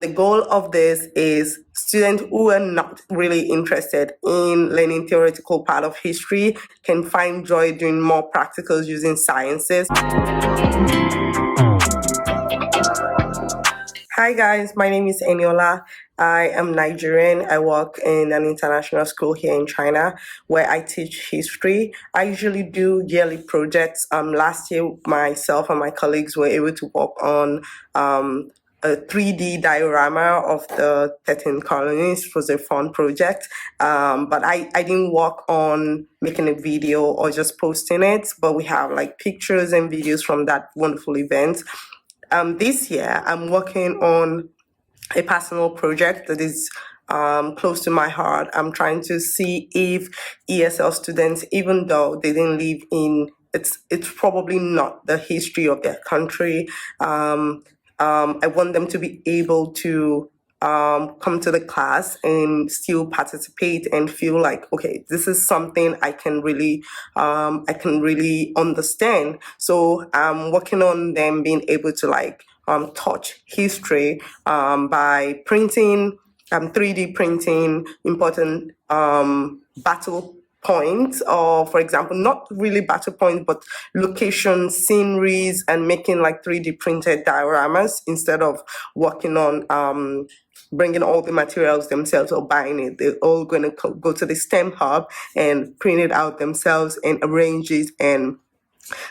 The goal of this is students who are not really interested in learning theoretical part of history can find joy doing more practicals using sciences. Hi guys, my name is Eniola. I am Nigerian. I work in an international school here in China where I teach history. I usually do yearly projects. Last year, myself and my colleagues were able to work on a 3D diorama of the 13 colonies. It was a fun project, but I didn't work on making a video or just posting it, but we have like pictures and videos from that wonderful event. This year, I'm working on a personal project that is close to my heart. I'm trying to see if ESL students, even though they didn't live in, it's probably not the history of their country. I want them to be able to come to the class and still participate and feel like, okay, this is something I can really understand. So I'm working on them being able to like touch history by printing, 3D printing important battle points, or for example, not really battle points, but locations, sceneries, and making like 3D printed dioramas instead of working on bringing all the materials themselves or buying it. They're all going to go to the STEM hub and print it out themselves and arrange it and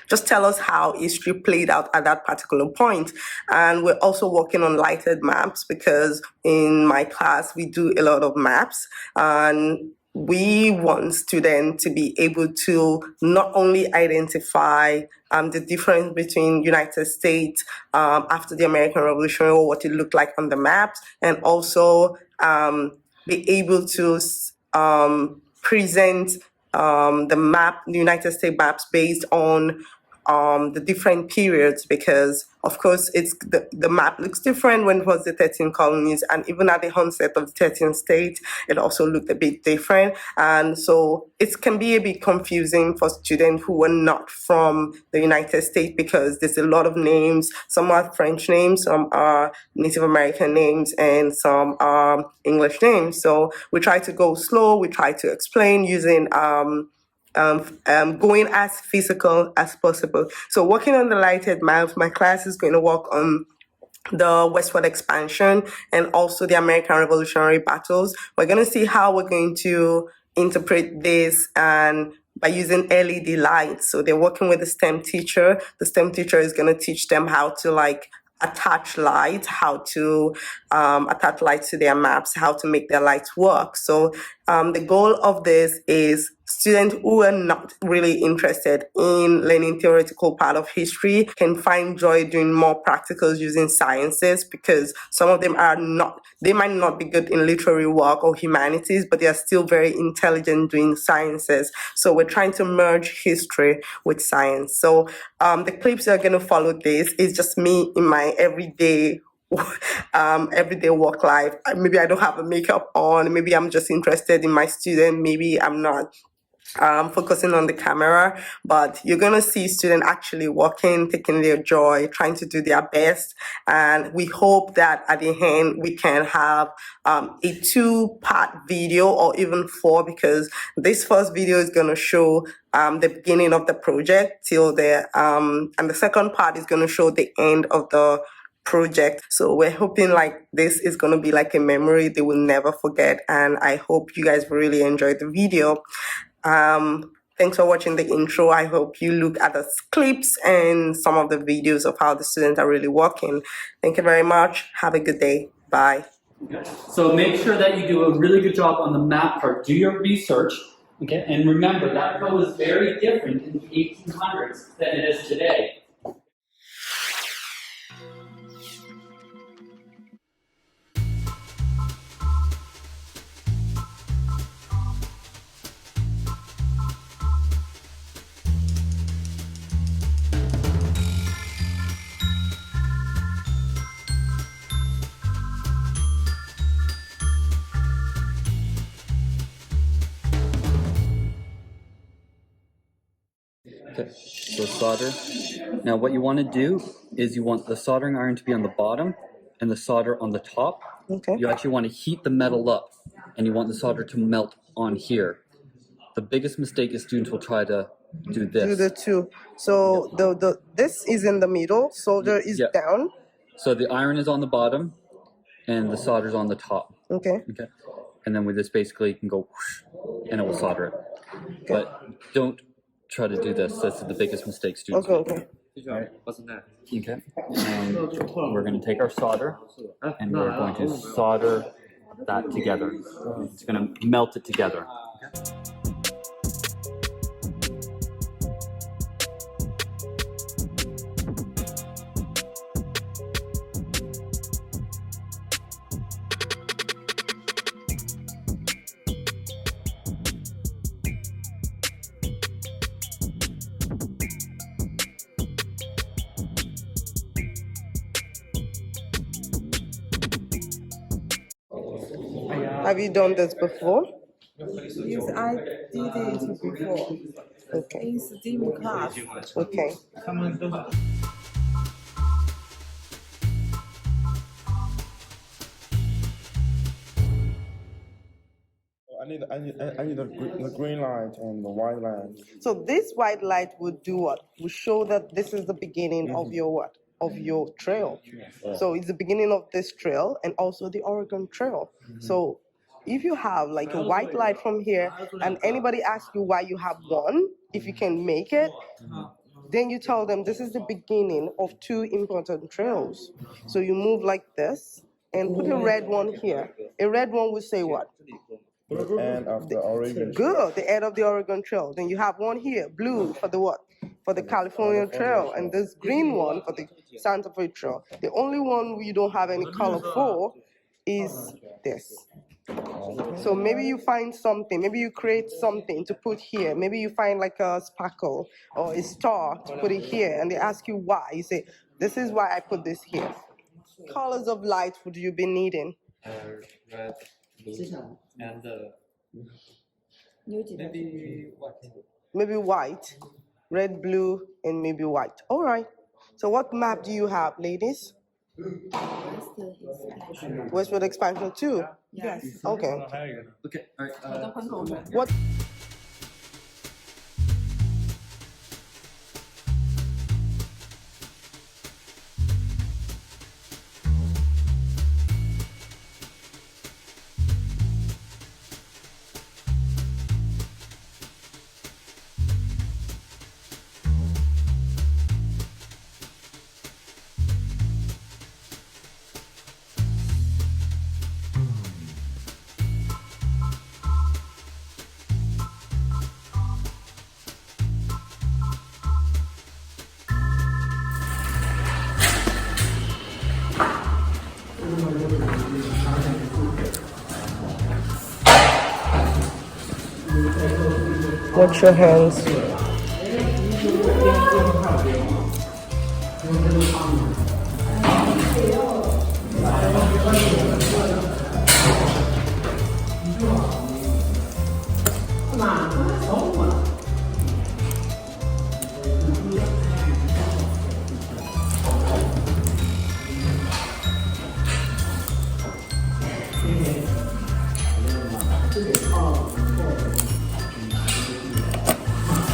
just tell us how history played out at that particular point. And we're also working on lighted maps because in my class we do a lot of maps, and we want students to be able to not only identify the difference between United States after the American Revolution or what it looked like on the maps, and also be able to present the United States maps based on the different periods, because of course it's the map looks different when it was the 13 colonies, and even at the onset of the 13 states it also looked a bit different, and so it can be a bit confusing for students who are not from the United States because there's a lot of names. Some are French names, some are Native American names, and some are English names. So we try to go slow, we try to explain using going as physical as possible. So working on the lighted maps, my class is going to work on the Westward expansion and also the American Revolutionary battles. We're going to see how we're going to interpret this and by using LED lights. So they're working with the STEM teacher. The STEM teacher is going to teach them how to like attach lights, how to attach lights to their maps, how to make their lights work. So the goal of this is students who are not really interested in learning theoretical part of history can find joy doing more practicals using sciences, because some of them they might not be good in literary work or humanities, but they are still very intelligent doing sciences. So we're trying to merge history with science. So the clips that are going to follow this is just me in my everyday work life. Maybe I don't have a makeup on, maybe I'm just interested in my student, maybe I'm not focusing on the camera, but you're gonna see students actually working, taking their joy, trying to do their best, and we hope that at the end we can have a 2-part video or even 4, because this first video is gonna show the beginning of the project till there, and the second part is gonna show the end of the project. So we're hoping like this is going to be like a memory they will never forget, and I hope you guys really enjoyed the video. Thanks for watching the intro. I hope you look at the clips and some of the videos of how the students are really working. Thank you very much. Have a good day. Bye. Okay. So make sure that you do a really good job on the map part. Do your research, okay? And remember, that code was very different in the 1800s than it is today. Okay, so solder. Now what you want to do is you want the soldering iron to be on the bottom and the solder on the top, Okay. you actually want to heat the metal up, and you want the solder to melt on here. The biggest mistake is students will try to do this. Do the two. So this is in the middle, solder is down. So the iron is on the bottom, and the solder's on the top. Okay. Okay. And then with this, basically, you can go whoosh, and it will solder it. Okay. But don't try to do this. That's the biggest mistake students make. Okay. Okay. And we're going to take our solder, and we're going to solder that together. It's going to melt it together. Okay. Have you done this before? Yes, I did it before. Okay. In STEAM class. Okay. I need the green light and the white light. So this white light would do what? Will show that this is the beginning of your what? Of your trail. So it's the beginning of this trail and also the Oregon Trail. So if you have like a white light from here and anybody asks you why you have one, if you can make it, then you tell them this is the beginning of two important trails. So you move like this and put a red one here. A red one will say what? The end of the Oregon. Good, the end of the Oregon Trail. Then you have one here, blue for the what? For the California Trail, and this green one for the Santa Fe Trail. The only one we don't have any color for is this. So maybe you find something, maybe you create something to put here. Maybe you find like a sparkle or a star to put it here, and they ask you why. You say, this is why I put this here. Colors of light would you be needing? Red, blue, and maybe white. Maybe white, red, blue, and maybe white. All right. So what map do you have, ladies? Westward expansion 2? Yes. Okay. Okay. All right. What? Watch your hands.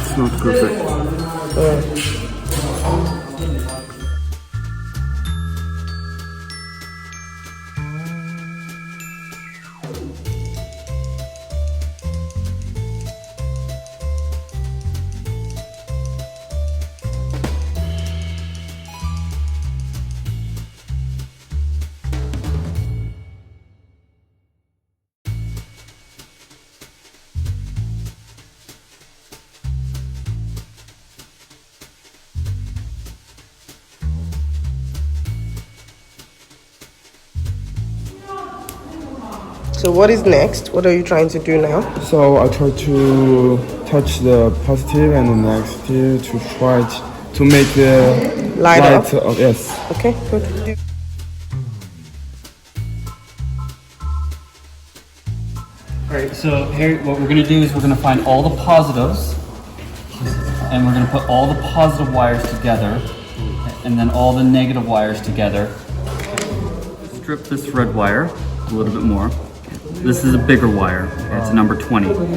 It's not perfect. So what is next? What are you trying to do now? So I try to touch the positive and the negative to try to make the Light up. Yes. Okay, good. Alright, so here what we're going to do is we're going to find all the positives, and we're going to put all the positive wires together, and then all the negative wires together. strip this red wire a little bit more. This is a bigger wire. Okay, it's a number 20. Okay.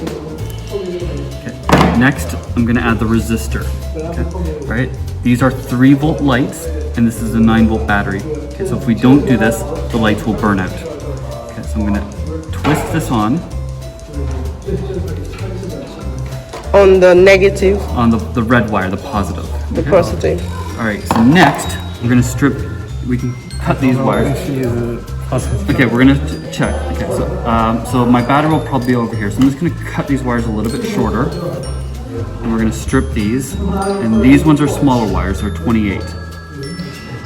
Next, I'm going to add the resistor. Okay. All right. These are 3-volt lights, and this is a 9-volt battery. Okay. So if we don't do this, the lights will burn out. Okay. So I'm going to twist this on the negative, on the red wire, the positive. the positive. All right. So next, we're going to strip. We can cut these wires. Okay, we're gonna check. Okay, so my battery will probably be over here. So I'm just gonna cut these wires a little bit shorter, and we're gonna strip these. And these ones are smaller wires. They're 28.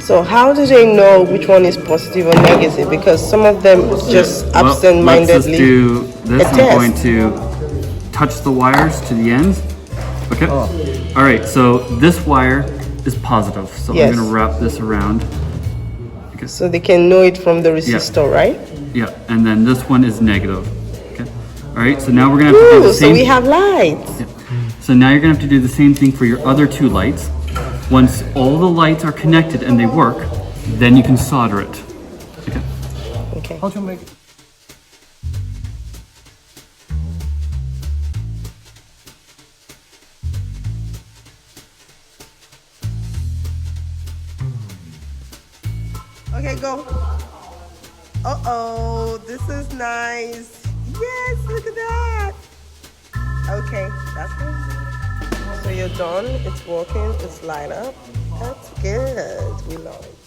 So how do they know which one is positive or negative? Because some of them just Well, absent-mindedly. let's just do this. a I'm test. going to touch the wires to the ends. Okay. All right. So this wire is positive. So Yes. I'm gonna wrap this around. So they can know it from the resistor, right? Yeah, and then this one is negative. Okay. All right. So now we're gonna have to do Ooh, the so same. we have lights. So now you're gonna have to do the same thing for your other 2 lights. Once all the lights are connected and they work, then you can solder it. Okay. Okay. How to make it? Okay, go. Uh-oh, this is nice. Yes, look at that. Okay, that's good. So you're done. It's working. It's light up. That's good. We love it.